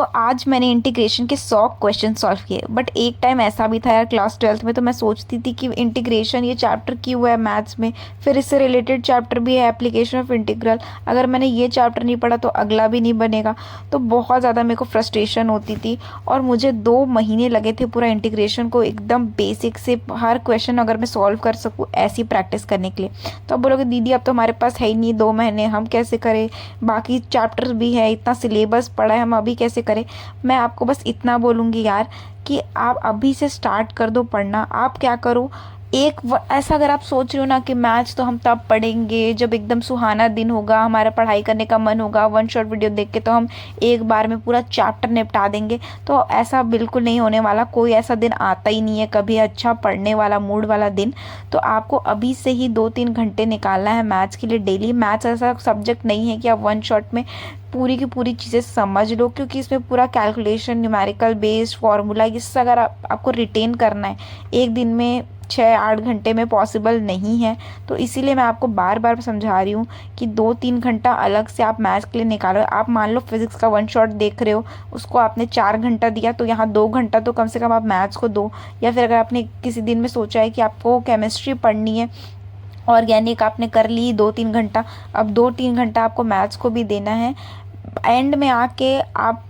आज मैंने इंटीग्रेशन के 100 क्वेश्चन सॉल्व किए। बट एक टाइम ऐसा भी था यार, क्लास 12th में तो मैं सोचती थी कि इंटीग्रेशन ये चैप्टर क्यों है मैथ्स में, फिर इससे रिलेटेड चैप्टर भी है एप्लीकेशन ऑफ इंटीग्रल, अगर मैंने ये चैप्टर नहीं पढ़ा तो अगला भी नहीं बनेगा। तो बहुत ज़्यादा मेरे को फ्रस्ट्रेशन होती थी और मुझे 2 महीने लगे थे पूरा इंटीग्रेशन को एकदम बेसिक से हर क्वेश्चन अगर मैं सॉल्व कर सकूँ ऐसी प्रैक्टिस करने के लिए। तो अब बोलोगे दीदी अब तो हमारे पास है ही नहीं 2 महीने, हम कैसे करें, बाकी चैप्टर्स भी है, इतना सिलेबस पढ़ा है, हम अभी कैसे करें। मैं आपको बस इतना बोलूँगी यार कि आप अभी से स्टार्ट कर दो पढ़ना। आप क्या करो, ऐसा अगर आप सोच रहे हो ना कि मैथ्स तो हम तब पढ़ेंगे जब एकदम सुहाना दिन होगा, हमारा पढ़ाई करने का मन होगा, वन शॉट वीडियो देख के तो हम एक बार में पूरा चैप्टर निपटा देंगे, तो ऐसा बिल्कुल नहीं होने वाला। कोई ऐसा दिन आता ही नहीं है कभी अच्छा पढ़ने वाला मूड वाला दिन। तो आपको अभी से ही 2-3 घंटे निकालना है मैथ्स के लिए डेली। मैथ्स ऐसा सब्जेक्ट नहीं है कि आप वन शॉट में पूरी की पूरी चीज़ें समझ लो, क्योंकि इसमें पूरा कैलकुलेशन, न्यूमेरिकल बेस्ड फार्मूला, ये सब अगर आपको रिटेन करना है एक दिन में 6-8 घंटे में पॉसिबल नहीं है। तो इसीलिए मैं आपको बार बार समझा रही हूँ कि 2-3 घंटा अलग से आप मैथ्स के लिए निकालो। आप मान लो फिजिक्स का वन शॉट देख रहे हो, उसको आपने 4 घंटा दिया, तो यहाँ 2 घंटा तो कम से कम आप मैथ्स को दो। या फिर अगर आपने किसी दिन में सोचा है कि आपको केमिस्ट्री पढ़नी है, ऑर्गेनिक आपने कर ली 2-3 घंटा, अब 2-3 घंटा आपको मैथ्स को भी देना है। एंड में आके आप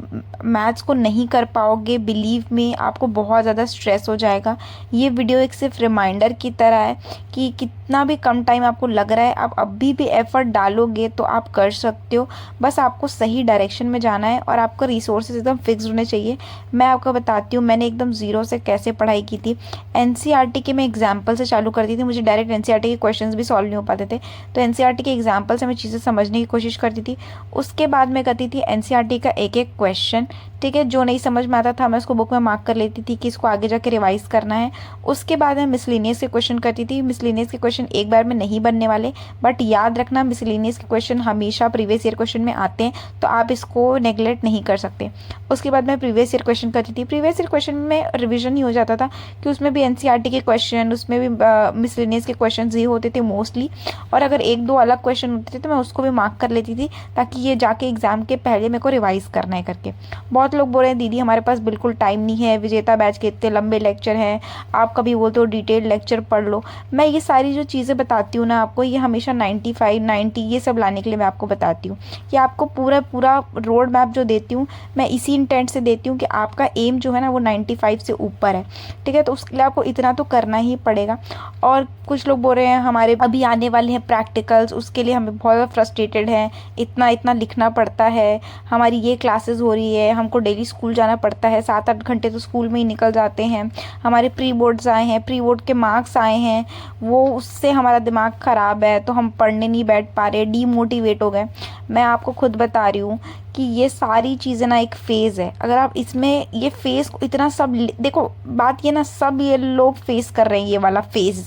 मैथ्स को नहीं कर पाओगे, बिलीव में आपको बहुत ज़्यादा स्ट्रेस हो जाएगा। ये वीडियो एक सिर्फ रिमाइंडर की तरह है कि कितना भी कम टाइम आपको लग रहा है, आप अभी भी एफर्ट डालोगे तो आप कर सकते हो। बस आपको सही डायरेक्शन में जाना है और आपका रिसोर्सेज एकदम फिक्स होने चाहिए। मैं आपको बताती हूँ मैंने एकदम ज़ीरो से कैसे पढ़ाई की थी। एनसीईआरटी के मैं एग्जाम्पल से चालू करती थी, मुझे डायरेक्ट एनसीईआरटी के क्वेश्चन भी सॉल्व नहीं हो पाते थे, तो एनसीईआरटी के एग्जाम्पल से मैं चीज़ें समझने की कोशिश करती थी। उसके बाद मैं करती थी एनसीईआरटी का एक एक क्वेश्चन, ठीक है, जो नहीं समझ में आता था मैं उसको बुक में मार्क कर लेती थी कि इसको आगे जाके रिवाइज करना है। उसके बाद मैं मिसलिनियस के क्वेश्चन करती थी। मिसलिनियस के क्वेश्चन एक बार में नहीं बनने वाले, बट याद रखना मिसलिनियस के क्वेश्चन हमेशा प्रीवियस ईयर क्वेश्चन में आते हैं, तो आप इसको नेगलेक्ट नहीं कर सकते। उसके बाद मैं प्रीवियस ईयर क्वेश्चन करती थी। प्रीवियस ईयर क्वेश्चन में रिविजन ही हो जाता था कि उसमें भी एनसीईआरटी के क्वेश्चन, उसमें भी मिसलिनियस के क्वेश्चन ही होते थे मोस्टली, और अगर 1-2 अलग क्वेश्चन होते थे तो मैं उसको भी मार्क कर लेती थी, ताकि ये जाके एग्जाम के पहले मेरे को रिवाइज करना है करके। बहुत लोग बोल रहे हैं दीदी हमारे पास बिल्कुल टाइम नहीं है, विजेता बैच के इतने लंबे लेक्चर हैं, आप कभी बोलते हो डिटेल्ड लेक्चर पढ़ लो। मैं ये सारी जो चीज़ें बताती हूँ ना आपको, ये हमेशा 95, 90 ये सब लाने के लिए मैं आपको बताती हूँ कि आपको पूरा पूरा रोड मैप जो देती हूँ मैं इसी इंटेंट से देती हूँ कि आपका एम जो है ना वो 95 से ऊपर है, ठीक है। तो उसके लिए आपको इतना तो करना ही पड़ेगा। और कुछ लोग बोल रहे हैं हमारे अभी आने वाले हैं प्रैक्टिकल्स, उसके लिए हमें बहुत ज़्यादा फ्रस्ट्रेटेड हैं, इतना इतना लिखना पड़ता है, हमारी ये क्लासेस हो रही है, हमको डेली स्कूल जाना पड़ता है, 7-8 घंटे तो स्कूल में ही निकल जाते हैं, हमारे प्री बोर्ड्स आए हैं, प्री बोर्ड के मार्क्स आए हैं, वो उससे हमारा दिमाग ख़राब है, तो हम पढ़ने नहीं बैठ पा रहे, डीमोटिवेट हो गए। मैं आपको खुद बता रही हूँ कि ये सारी चीज़ें ना एक फ़ेज़ है। अगर आप इसमें ये फ़ेज़ को इतना सब देखो, बात ये ना सब ये लोग फेस कर रहे हैं ये वाला फ़ेज़,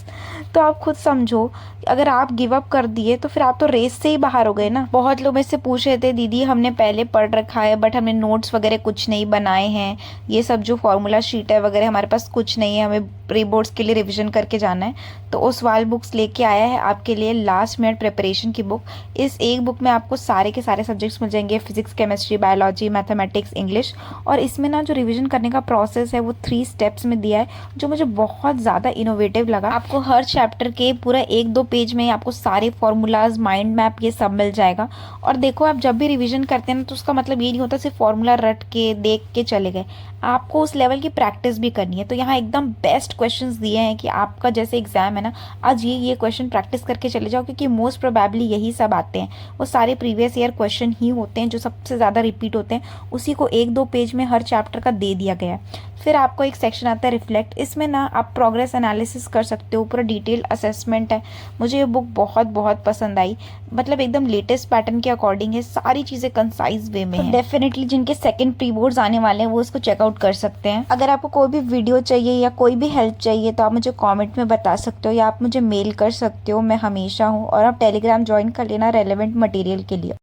तो आप खुद समझो अगर आप गिव अप कर दिए तो फिर आप तो रेस से ही बाहर हो गए ना। बहुत लोग मुझसे पूछ रहे थे दीदी हमने पहले पढ़ रखा है बट हमने नोट्स वगैरह कुछ नहीं बनाए हैं, ये सब जो फॉर्मूला शीट है वगैरह हमारे पास कुछ नहीं है, हमें प्री बोर्ड्स के लिए रिविजन करके जाना है। तो उस वाल बुक्स लेके आया है आपके लिए लास्ट मिनट प्रिपरेशन की बुक। इस एक बुक में आपको सारे के सारे सब्जेक्ट्स मिल जाएंगे, physics, chemistry, biology, mathematics, English. और इसमें ना जो रिविजन करने का प्रोसेस है वो 3 स्टेप्स में दिया है, जो मुझे बहुत ज़्यादा इनोवेटिव लगा। आपको हर चैप्टर के पूरा 1-2 पेज में आपको सारे फॉर्मूलाज, माइंड मैप, ये सब मिल जाएगा। और देखो आप जब भी रिवीजन करते हैं ना तो उसका मतलब ये नहीं होता सिर्फ फॉर्मूला रट के देख के चले गए, आपको उस लेवल की प्रैक्टिस भी करनी है। तो यहाँ एकदम बेस्ट क्वेश्चंस दिए हैं कि आपका जैसे एग्जाम है ना, आज ये क्वेश्चन प्रैक्टिस करके चले जाओ, क्योंकि मोस्ट प्रोबेबली यही सब आते हैं, वो सारे प्रीवियस ईयर क्वेश्चन ही होते हैं जो सबसे ज़्यादा रिपीट होते हैं, उसी को 1-2 पेज में हर चैप्टर का दे दिया गया है। फिर आपको एक सेक्शन आता है रिफ्लेक्ट, इसमें ना आप प्रोग्रेस एनालिसिस कर सकते हो, पूरा डिटेल असेसमेंट है। मुझे ये बुक बहुत बहुत पसंद आई, मतलब एकदम लेटेस्ट पैटर्न के अकॉर्डिंग है, सारी चीज़ें कंसाइज वे में है। डेफिनेटली जिनके सेकंड प्री बोर्ड्स आने वाले हैं वो इसको चेकआउट कर सकते हैं। अगर आपको कोई भी वीडियो चाहिए या कोई भी हेल्प चाहिए तो आप मुझे कमेंट में बता सकते हो या आप मुझे मेल कर सकते हो, मैं हमेशा हूँ। और आप टेलीग्राम ज्वाइन कर लेना रेलेवेंट मटेरियल के लिए।